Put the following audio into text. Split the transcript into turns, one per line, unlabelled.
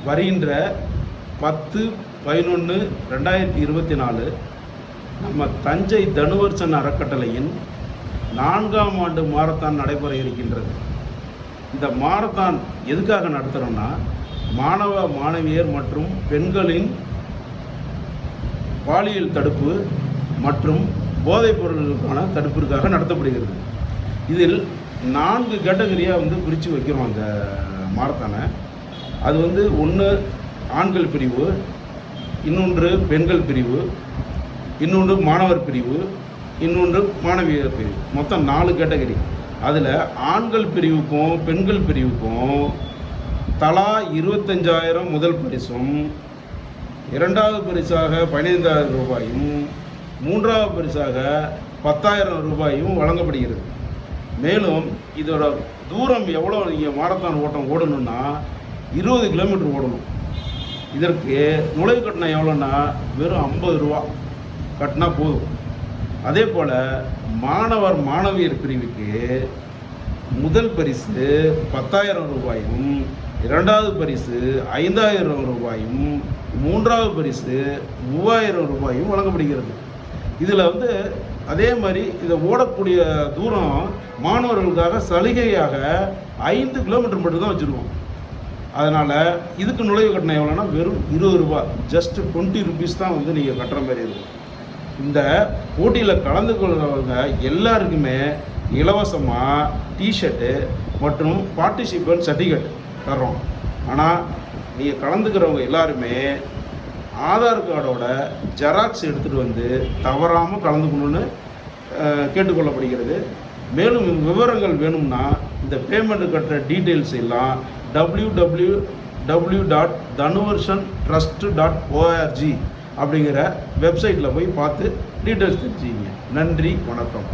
வருகின்ற 10/11/2024 நம்ம தஞ்சை தனுவர்சன் அறக்கட்டளையின் 4ஆம் ஆண்டு மாரத்தான் நடைபெற இருக்கின்றது. இந்த மாரத்தான் எதுக்காக நடத்துகிறோம்னா, மாணவ மாணவியர் மற்றும் பெண்களின் பாலியல் தடுப்பு மற்றும் போதைப் பொருளுக்கான தடுப்பிற்காக நடத்தப்படுகிறது. இதில் 4 கேட்டகரியாக பிரித்து வைக்கிறோம் அந்த மாரத்தானை. அது ஒன்று ஆண்கள் பிரிவு, இன்னொன்று பெண்கள் பிரிவு, இன்னொன்று மாணவர் பிரிவு, இன்னொன்று மாணவியர் பிரிவு. மொத்தம் 4 கேட்டகரி. அதில் ஆண்கள் பிரிவுக்கும் பெண்கள் பிரிவுக்கும் தலா 25,000 முதல் பரிசும், 2வது பரிசாக 15,000 ரூபாயும், 3வது பரிசாக 10,000 ரூபாயும் வழங்கப்படுகிறது. மேலும் இதோட தூரம் எவ்வளோ, நீங்கள் மாரத்தான் ஓட்டம் ஓடணுன்னா 20 கிலோமீட்டர் ஓடணும். இதற்கு நுழைவு கட்டணம் எவ்வளோன்னா வெறும் 50 ரூபா கட்டினா போதும். அதே போல் மாணவர் மாணவியர் பிரிவுக்கு முதல் பரிசு 10,000 ரூபாயும், 2வது பரிசு 5,000 ரூபாயும், 3வது பரிசு 3,000 ரூபாயும் வழங்கப்படுகிறது. இதில் அதே மாதிரி இதை ஓடக்கூடிய தூரம் மாணவர்களுக்காக சலுகையாக 5 கிலோமீட்டர் மட்டும்தான் வச்சுருக்கோம். அதனால் இதுக்கு நுழைவு கட்டணம் எவ்வளோன்னா வெறும் 20 ரூபா, ஜஸ்ட்டு 20 ருபீஸ் தான் நீங்கள் கட்டுற மாதிரி இருக்கும். இந்த போட்டியில் கலந்து கொள்கிறவங்க எல்லாருக்குமே இலவசமாக டிஷர்ட்டு மற்றும் பார்ட்டிசிபென்ட் சர்டிஃபிகேட் தர்றோம். ஆனால் நீங்கள் கலந்துக்கிறவங்க எல்லாருமே ஆதார் கார்டோட ஜெராக்ஸ் எடுத்துகிட்டு தவறாமல் கலந்துக்கணும்னு கேட்டுக்கொள்ளப்படுகிறது. மேலும் விவரங்கள் வேணும்னா இந்த பேமெண்ட் கட்டுற டீட்டெயில்ஸ் எல்லாம் www.danuvarsantrust.org அப்படிங்கிற வெப்சைட்டில் போய் பார்த்து டீட்டெயில்ஸ் தெரிஞ்சுக்கிங்க. நன்றி, வணக்கம்.